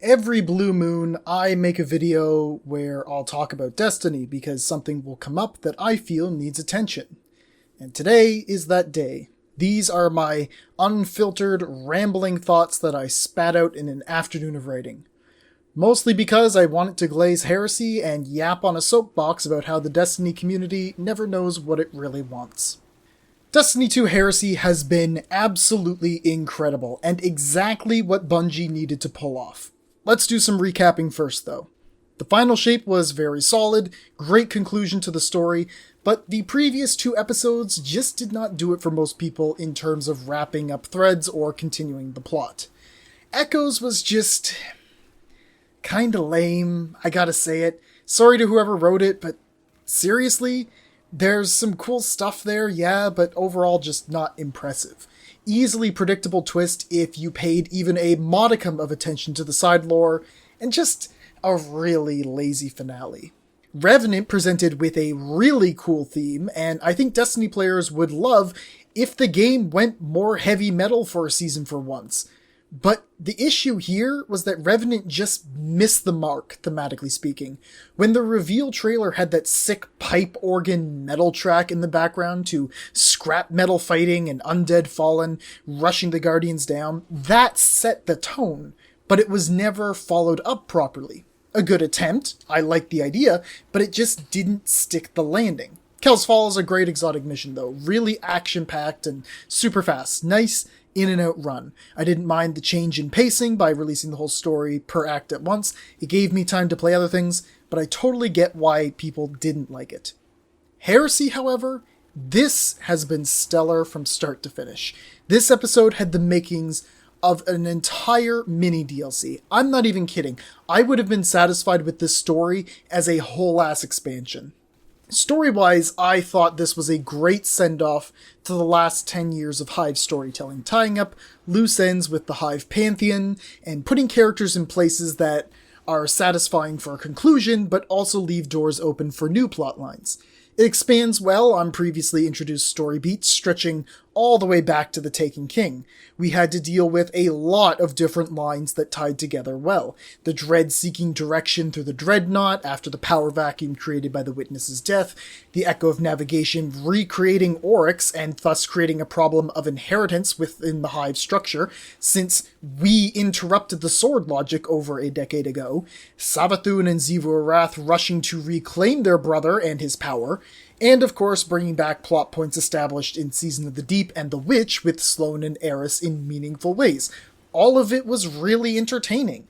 Every blue moon, I make a video where I'll talk about Destiny because something will come up that I feel needs attention. And today is that day. These are my unfiltered, rambling thoughts that I spat out in an afternoon of writing. Mostly because I wanted to glaze Heresy and yap on a soapbox about how the Destiny community never knows what it really wants. Destiny 2 Heresy has been absolutely incredible, and exactly what Bungie needed to pull off. Let's do some recapping first, though. The final shape was very solid, great conclusion to the story, but the previous two episodes just did not do it for most people in terms of wrapping up threads or continuing the plot. Echoes was just kinda lame, I gotta say it. Sorry to whoever wrote it, but seriously? There's some cool stuff there, yeah, but overall just not impressive. Easily predictable twist if you paid even a modicum of attention to the side lore, and just a really lazy finale. Revenant presented with a really cool theme, and I think Destiny players would love if the game went more heavy metal for a season for once. But the issue here was that Revenant just missed the mark, thematically speaking. When the reveal trailer had that sick pipe organ metal track in the background to scrap metal fighting and undead fallen rushing the Guardians down, that set the tone, but it was never followed up properly. A good attempt, I liked the idea, but it just didn't stick the landing. Kel's Fall is a great exotic mission though, really action-packed and super fast, nice in-and-out run. I didn't mind the change in pacing by releasing the whole story per act at once. It gave me time to play other things, but I totally get why people didn't like it. Heresy, however, this has been stellar from start to finish. This episode had the makings of an entire mini DLC. I'm not even kidding. I would have been satisfied with this story as a whole-ass expansion. Story-wise, I thought this was a great send-off to the last 10 years of Hive storytelling, tying up loose ends with the Hive pantheon, and putting characters in places that are satisfying for a conclusion, but also leave doors open for new plotlines. It expands well on previously introduced story beats, stretching all the way back to the Taken King. We had to deal with a lot of different lines that tied together well. The Dread seeking direction through the Dreadnaught after the power vacuum created by the Witness's death, the Echo of Navigation recreating Oryx and thus creating a problem of inheritance within the Hive structure, since we interrupted the sword logic over a decade ago, Savathun and Xivu Arath rushing to reclaim their brother and his power, and of course bringing back plot points established in Season of the Deep and The Witch with Sloane and Eris in meaningful ways. All of it was really entertaining.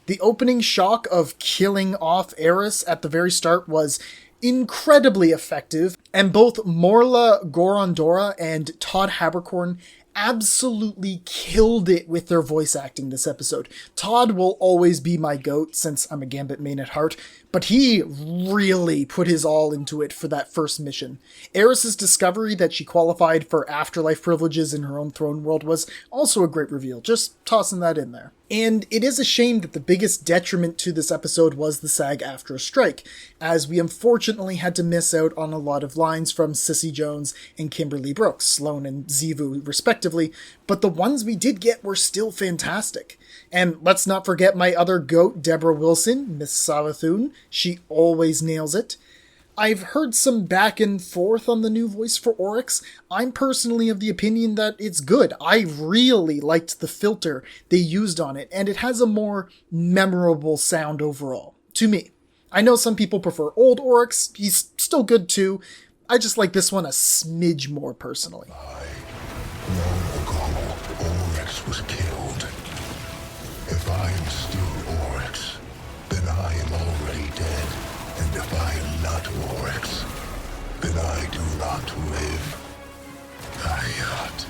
The opening shock of killing off Eris at the very start was incredibly effective, and both Morla Gorondora and Todd Habercorn absolutely killed it with their voice acting this episode. Todd will always be my GOAT since I'm a Gambit main at heart, but he really put his all into it for that first mission. Eris's discovery that she qualified for afterlife privileges in her own throne world was also a great reveal, just tossing that in there. And it is a shame that the biggest detriment to this episode was the SAG-AFTRA strike, as we unfortunately had to miss out on a lot of lines from Cissy Jones and Kimberly Brooks, Sloane and Xivu respectively, but the ones we did get were still fantastic. And let's not forget my other GOAT, Deborah Wilson, Miss Savathun. She always nails it. I've heard some back and forth on the new voice for Oryx. I'm personally of the opinion that it's good. I really liked the filter they used on it, and it has a more memorable sound overall, to me. I know some people prefer old Oryx. He's still good too. I just like this one a smidge more personally. Long ago, Oryx was killed. If I am still Oryx, then I am already dead. And if I am not Oryx, then I do not live. Hayat.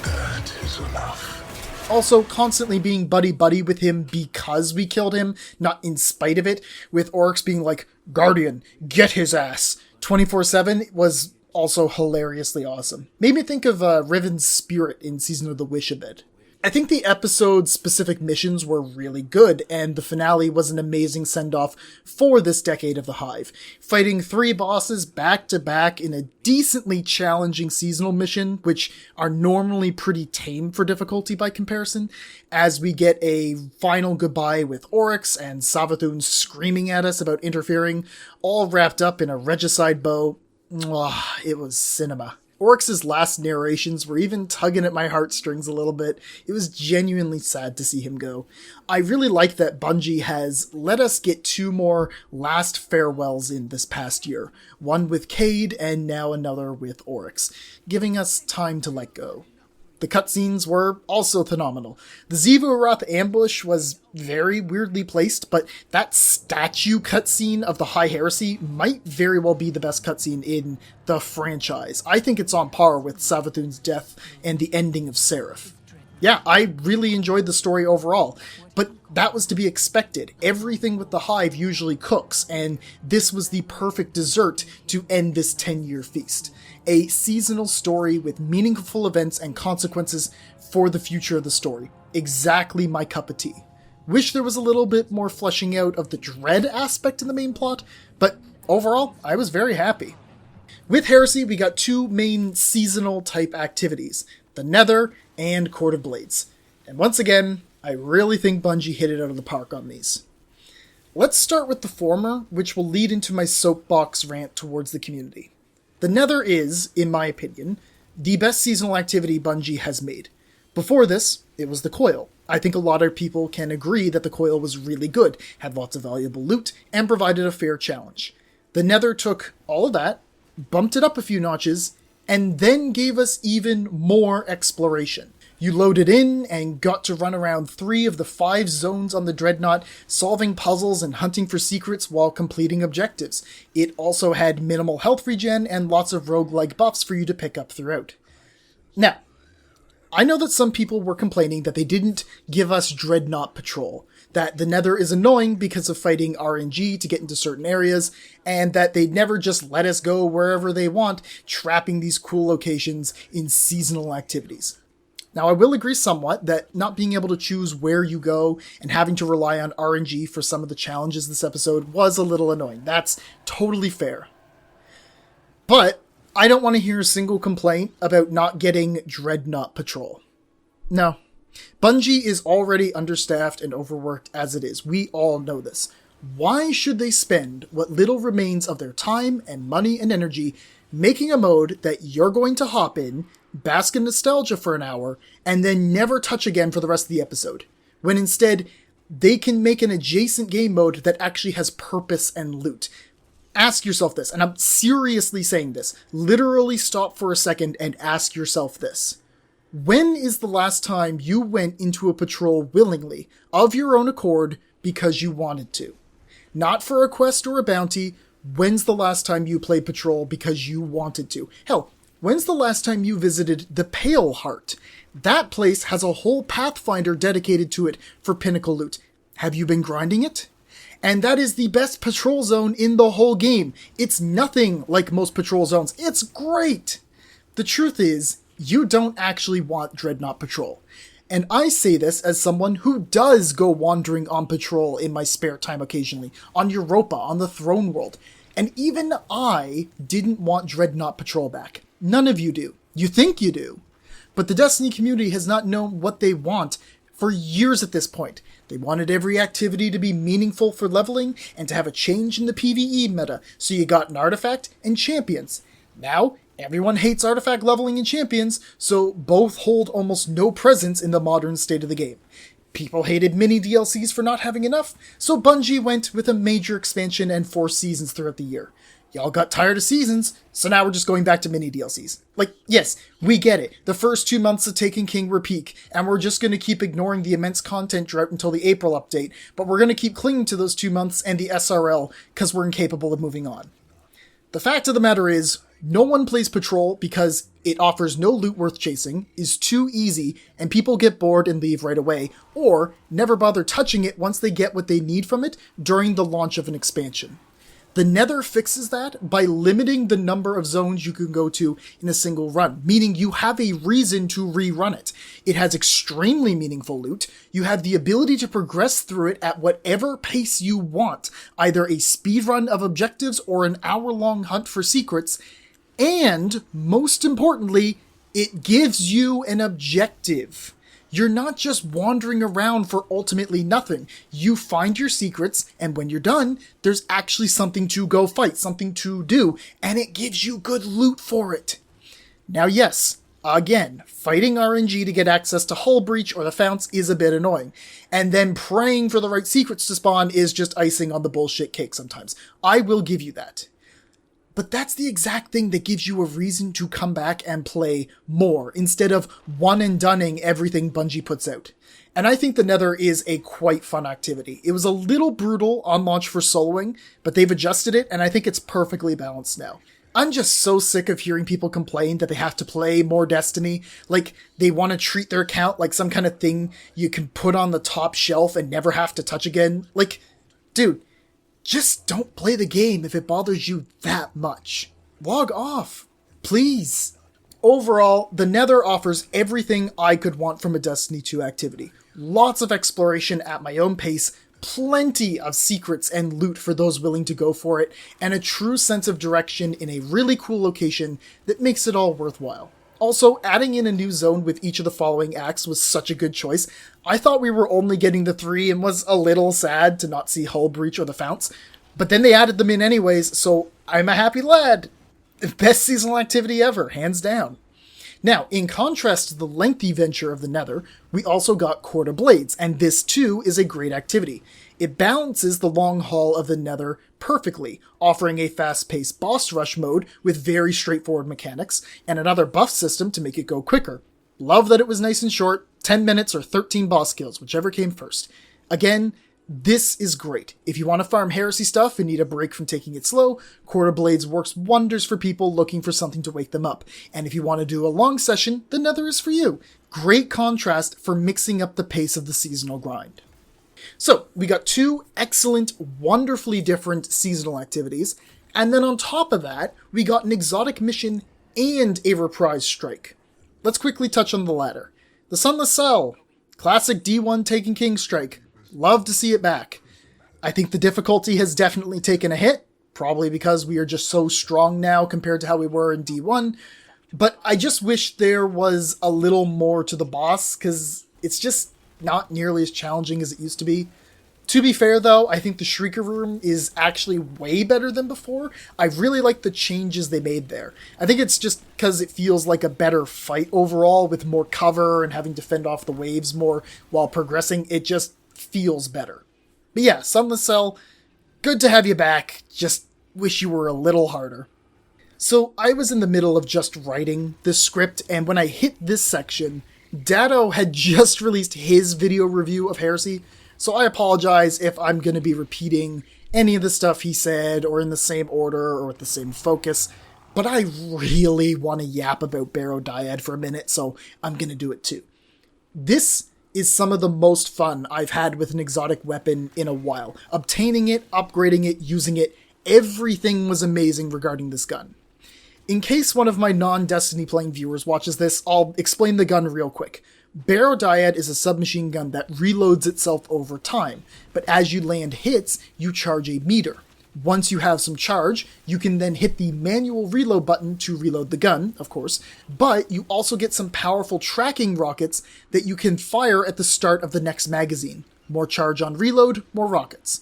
That is enough. Also, constantly being buddy-buddy with him because we killed him, not in spite of it, with Oryx being like, Guardian, get his ass, 24/7 was also hilariously awesome. Made me think of Riven's spirit in Season of the Wish a bit. I think the episode's specific missions were really good, and the finale was an amazing send-off for this decade of the Hive. Fighting 3 bosses back-to-back in a decently challenging seasonal mission, which are normally pretty tame for difficulty by comparison, as we get a final goodbye with Oryx and Savathun screaming at us about interfering, all wrapped up in a regicide bow. It was cinema. Oryx's last narrations were even tugging at my heartstrings a little bit. It was genuinely sad to see him go. I really like that Bungie has let us get 2 more last farewells in this past year. One with Cade and now another with Oryx, giving us time to let go. The cutscenes were also phenomenal. The Xivu ambush was very weirdly placed, but that statue cutscene of the High Heresy might very well be the best cutscene in the franchise. I think it's on par with Savathun's death and the ending of Seraph. Yeah, I really enjoyed the story overall, but that was to be expected. Everything with the Hive usually cooks, and this was the perfect dessert to end this 10-year feast. A seasonal story with meaningful events and consequences for the future of the story. Exactly my cup of tea. Wish there was a little bit more fleshing out of the dread aspect in the main plot, but overall, I was very happy. With Heresy, we got 2 main seasonal type activities, the Nether and Court of Blades. And once again, I really think Bungie hit it out of the park on these. Let's start with the former, which will lead into my soapbox rant towards the community. The Nether is, in my opinion, the best seasonal activity Bungie has made. Before this, it was the Coil. I think a lot of people can agree that the Coil was really good, had lots of valuable loot, and provided a fair challenge. The Nether took all of that, bumped it up a few notches, and then gave us even more exploration. You loaded in and got to run around 3 of the 5 zones on the Dreadnaught, solving puzzles and hunting for secrets while completing objectives. It also had minimal health regen and lots of roguelike buffs for you to pick up throughout. Now, I know that some people were complaining that they didn't give us Dreadnaught Patrol, that the Nether is annoying because of fighting RNG to get into certain areas, and that they never just let us go wherever they want, trapping these cool locations in seasonal activities. Now, I will agree somewhat that not being able to choose where you go and having to rely on RNG for some of the challenges this episode was a little annoying. That's totally fair. But I don't want to hear a single complaint about not getting Dreadnaught Patrol. No. Bungie is already understaffed and overworked as it is. We all know this. Why should they spend what little remains of their time and money and energy making a mode that you're going to hop in, bask in nostalgia for an hour, and then never touch again for the rest of the episode, when instead they can make an adjacent game mode that actually has purpose and loot? Ask yourself this, and I'm seriously saying this. Literally stop for a second and ask yourself this. When is the last time you went into a patrol willingly, of your own accord, because you wanted to? Not for a quest or a bounty. When's the last time you played patrol because you wanted to? Hell, when's the last time you visited the Pale Heart? That place has a whole Pathfinder dedicated to it for pinnacle loot. Have you been grinding it? And that is the best patrol zone in the whole game. It's nothing like most patrol zones. It's great! The truth is, you don't actually want Dreadnaught Patrol. And I say this as someone who does go wandering on patrol in my spare time occasionally, on Europa, on the Throne World. And even I didn't want Dreadnaught Patrol back. None of you do. You think you do. But the Destiny community has not known what they want for years at this point. They wanted every activity to be meaningful for leveling and to have a change in the PvE meta, so you got an artifact and champions. Now, everyone hates artifact leveling and champions, so both hold almost no presence in the modern state of the game. People hated mini DLCs for not having enough, so Bungie went with a major expansion and 4 seasons throughout the year. Y'all got tired of seasons, so now we're just going back to mini DLCs. Like, yes, we get it. The first 2 months of Taken King were peak, and we're just going to keep ignoring the immense content drought until the April update, but we're going to keep clinging to those 2 months and the SRL because we're incapable of moving on. The fact of the matter is, no one plays Patrol because it offers no loot worth chasing, is too easy, and people get bored and leave right away, or never bother touching it once they get what they need from it during the launch of an expansion. The Nether fixes that by limiting the number of zones you can go to in a single run, meaning you have a reason to rerun it. It has extremely meaningful loot. You have the ability to progress through it at whatever pace you want, either a speedrun of objectives or an hour-long hunt for secrets, and, most importantly, it gives you an objective. You're not just wandering around for ultimately nothing. You find your secrets, and when you're done, there's actually something to go fight, something to do, and it gives you good loot for it. Now yes, again, fighting RNG to get access to Hull Breach or the Founts is a bit annoying, and then praying for the right secrets to spawn is just icing on the bullshit cake sometimes. I will give you that. But that's the exact thing that gives you a reason to come back and play more, instead of one-and-doneing everything Bungie puts out. And I think the Nether is a quite fun activity. It was a little brutal on launch for soloing, but they've adjusted it, and I think it's perfectly balanced now. I'm just so sick of hearing people complain that they have to play more Destiny, like they want to treat their account like some kind of thing you can put on the top shelf and never have to touch again. Like, dude, just don't play the game if it bothers you that much. Log off, please. Overall, the Nether offers everything I could want from a Destiny 2 activity. Lots of exploration at my own pace, plenty of secrets and loot for those willing to go for it, and a true sense of direction in a really cool location that makes it all worthwhile. Also, adding in a new zone with each of the following acts was such a good choice. I thought we were only getting the 3 and was a little sad to not see Hull Breach or the Founts, but then they added them in anyways, so I'm a happy lad. Best seasonal activity ever, hands down. Now, in contrast to the lengthy venture of the Nether, we also got Court of Blades, and this too is a great activity. It balances the long haul of the Nether perfectly, offering a fast-paced boss rush mode with very straightforward mechanics, and another buff system to make it go quicker. Love that it was nice and short, 10 minutes or 13 boss kills, whichever came first. Again, this is great. If you want to farm Heresy stuff and need a break from taking it slow, Court of Blades works wonders for people looking for something to wake them up. And if you want to do a long session, the Nether is for you. Great contrast for mixing up the pace of the seasonal grind. So, we got 2 excellent, wonderfully different seasonal activities, and then on top of that, we got an exotic mission and a reprise strike. Let's quickly touch on the latter. The Sunless Cell. Classic D1 Taken King strike. Love to see it back. I think the difficulty has definitely taken a hit, probably because we are just so strong now compared to how we were in D1, but I just wish there was a little more to the boss, because it's just not nearly as challenging as it used to be. To be fair though, I think the Shrieker Room is actually way better than before. I really like the changes they made there. I think it's just because it feels like a better fight overall, with more cover and having to fend off the waves more while progressing. It just feels better. But yeah, Sunless Cell, good to have you back. Just wish you were a little harder. So I was in the middle of just writing this script, and when I hit this section, Datto had just released his video review of Heresy, so I apologize if I'm going to be repeating any of the stuff he said, or in the same order, or with the same focus, but I really want to yap about Barrow Dyad for a minute, so I'm going to do it too. This is some of the most fun I've had with an exotic weapon in a while. Obtaining it, upgrading it, using it, everything was amazing regarding this gun. In case one of my non-Destiny playing viewers watches this, I'll explain the gun real quick. Barrow Dyad is a submachine gun that reloads itself over time, but as you land hits, you charge a meter. Once you have some charge, you can then hit the manual reload button to reload the gun, of course, but you also get some powerful tracking rockets that you can fire at the start of the next magazine. More charge on reload, more rockets.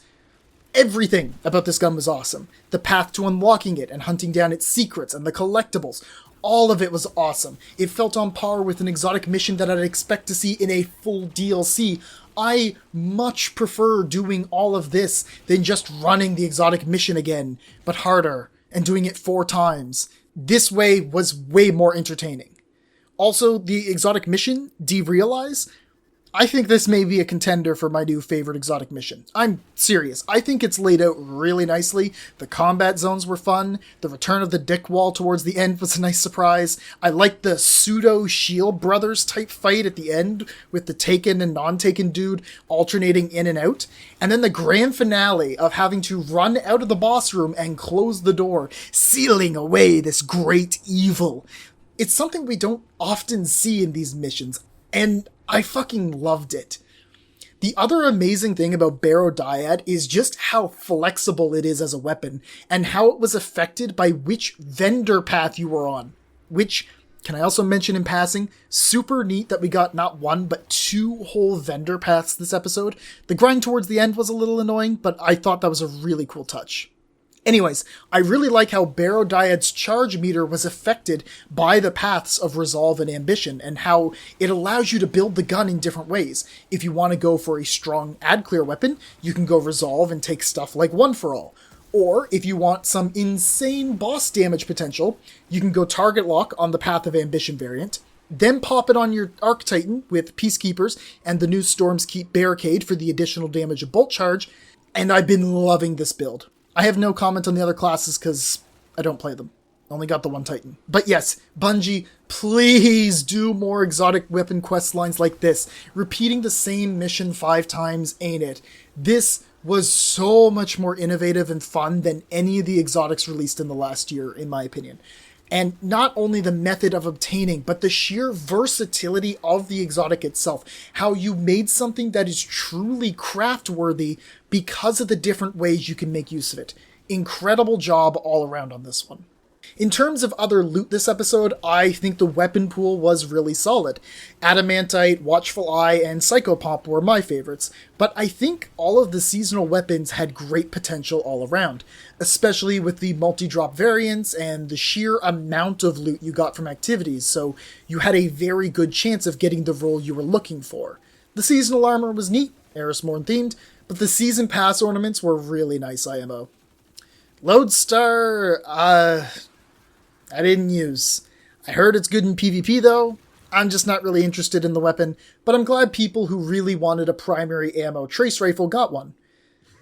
Everything about this gun was awesome. The path to unlocking it and hunting down its secrets and the collectibles. All of it was awesome. It felt on par with an exotic mission that I'd expect to see in a full DLC. I much prefer doing all of this than just running the exotic mission again, but harder, and doing it 4 times. This way was way more entertaining. Also, the exotic mission, Derealize, I think this may be a contender for my new favorite exotic mission. I'm serious. I think it's laid out really nicely. The combat zones were fun. The return of the dick wall towards the end was a nice surprise. I liked the pseudo Shield Brothers type fight at the end with the taken and non-taken dude alternating in and out. And then the grand finale of having to run out of the boss room and close the door, sealing away this great evil. It's something we don't often see in these missions, and I fucking loved it. The other amazing thing about Barrow Dyad is just how flexible it is as a weapon, and how it was affected by which vendor path you were on. Which, can I also mention in passing, super neat that we got not one, but 2 whole vendor paths this episode. The grind towards the end was a little annoying, but I thought that was a really cool touch. Anyways, I really like how Barrow Dyad's charge meter was affected by the paths of Resolve and Ambition, and how it allows you to build the gun in different ways. If you want to go for a strong ad-clear weapon, you can go Resolve and take stuff like One for All. Or, if you want some insane boss damage potential, you can go Target Lock on the Path of Ambition variant, then pop it on your Arc Titan with Peacekeepers and the new Storm's Keep Barricade for the additional damage of Bolt Charge, and I've been loving this build. I have no comment on the other classes because I don't play them. Only got the one Titan. But yes, Bungie, please do more exotic weapon quest lines like this. Repeating the same mission 5 times ain't it. This was so much more innovative and fun than any of the exotics released in the last year, in my opinion. And not only the method of obtaining, but the sheer versatility of the exotic itself. How you made something that is truly craft-worthy because of the different ways you can make use of it. Incredible job all around on this one. In terms of other loot this episode, I think the weapon pool was really solid. Adamantite, Watchful Eye, and Psychopomp were my favorites, but I think all of the seasonal weapons had great potential all around, especially with the multi-drop variants and the sheer amount of loot you got from activities, so you had a very good chance of getting the role you were looking for. The seasonal armor was neat, Erismorn themed, but the season pass ornaments were really nice IMO. Lodestar, I didn't use. I heard it's good in PvP though. I'm just not really interested in the weapon, but I'm glad people who really wanted a primary ammo trace rifle got one.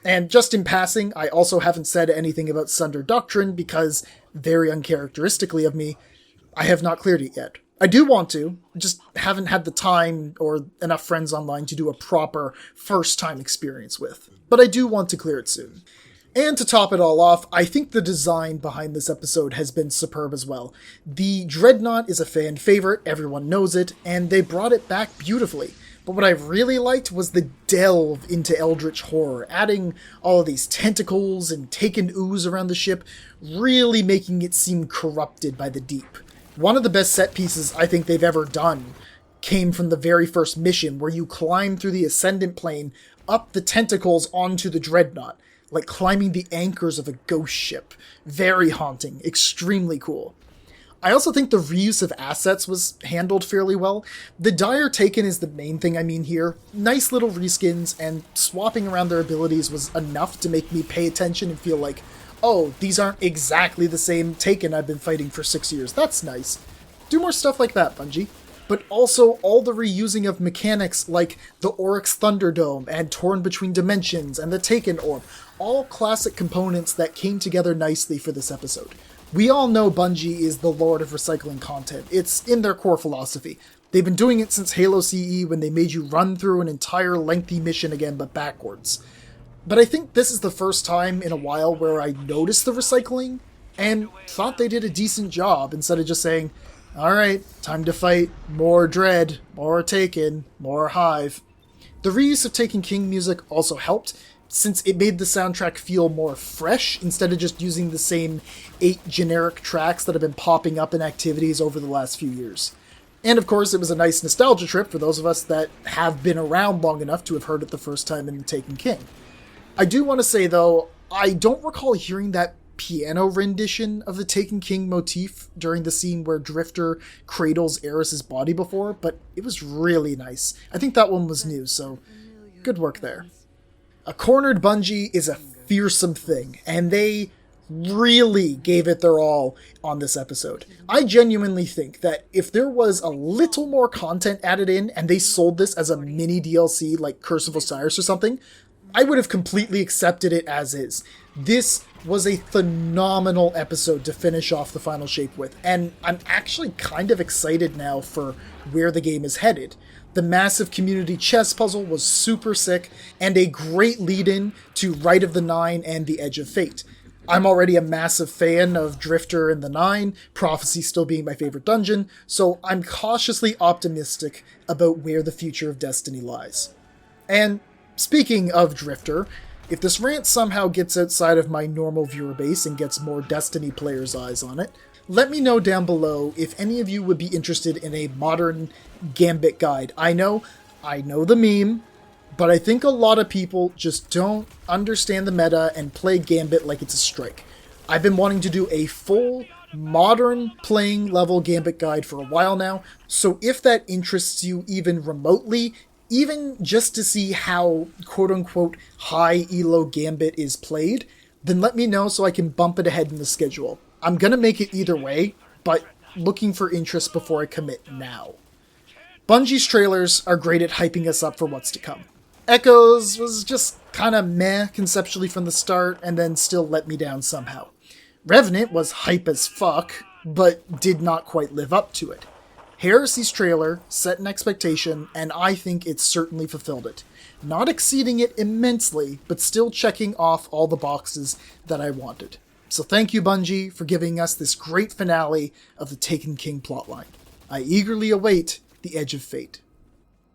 And just in passing, I also haven't said anything about Sunder Doctrine because, very uncharacteristically of me, I have not cleared it yet. I do want to, just haven't had the time or enough friends online to do a proper first-time experience with. But I do want to clear it soon. And to top it all off, I think the design behind this episode has been superb as well. The Dreadnaught is a fan favorite, everyone knows it, and they brought it back beautifully. But what I really liked was the delve into Eldritch horror, adding all of these tentacles and taken ooze around the ship, really making it seem corrupted by the deep. One of the best set pieces I think they've ever done came from the very first mission, where you climb through the Ascendant Plane, up the tentacles onto the Dreadnaught, like climbing the anchors of a ghost ship. Very haunting, extremely cool. I also think the reuse of assets was handled fairly well. The Dire Taken is the main thing I mean here. Nice little reskins, and swapping around their abilities was enough to make me pay attention and feel like, oh, these aren't exactly the same Taken I've been fighting for 6 years. That's nice. Do more stuff like that, Bungie. But also all the reusing of mechanics like the Oryx Thunderdome and Torn Between Dimensions and the Taken Orb. All classic components that came together nicely for this episode. We all know Bungie is the lord of recycling content. It's in their core philosophy. They've been doing it since Halo CE when they made you run through an entire lengthy mission again but backwards. But I think this is the first time in a while where I noticed the recycling and thought they did a decent job instead of just saying, alright, time to fight more Dread, more Taken, more Hive. The reuse of Taken King music also helped, since it made the soundtrack feel more fresh instead of just using the same 8 generic tracks that have been popping up in activities over the last few years. And of course, it was a nice nostalgia trip for those of us that have been around long enough to have heard it the first time in The Taken King. I do want to say, though, I don't recall hearing that piano rendition of the Taken King motif during the scene where Drifter cradles Eris's body before, but it was really nice. I think that one was new, so good work there. A cornered Bungie is a fearsome thing, and they really gave it their all on this episode. I genuinely think that if there was a little more content added in and they sold this as a mini DLC like Curse of Osiris or something, I would have completely accepted it as is. This was a phenomenal episode to finish off the final shape with, and I'm actually kind of excited now for where the game is headed. The massive community chess puzzle was super sick, and a great lead-in to Rite of the Nine and the Edge of Fate. I'm already a massive fan of Drifter and the Nine, Prophecy still being my favorite dungeon, so I'm cautiously optimistic about where the future of Destiny lies. And speaking of Drifter, if this rant somehow gets outside of my normal viewer base and gets more Destiny players' eyes on it, let me know down below if any of you would be interested in a modern Gambit guide. I know the meme, but I think a lot of people just don't understand the meta and play Gambit like it's a strike. I've been wanting to do a full, modern playing level Gambit guide for a while now, so if that interests you even remotely, even just to see how quote-unquote high elo Gambit is played, then let me know so I can bump it ahead in the schedule. I'm gonna make it either way, but looking for interest before I commit now. Bungie's trailers are great at hyping us up for what's to come. Echoes was just kinda meh conceptually from the start, and then still let me down somehow. Revenant was hype as fuck, but did not quite live up to it. Heresy's trailer set an expectation, and I think it certainly fulfilled it. Not exceeding it immensely, but still checking off all the boxes that I wanted. So thank you, Bungie, for giving us this great finale of the Taken King plotline. I eagerly await the Edge of Fate.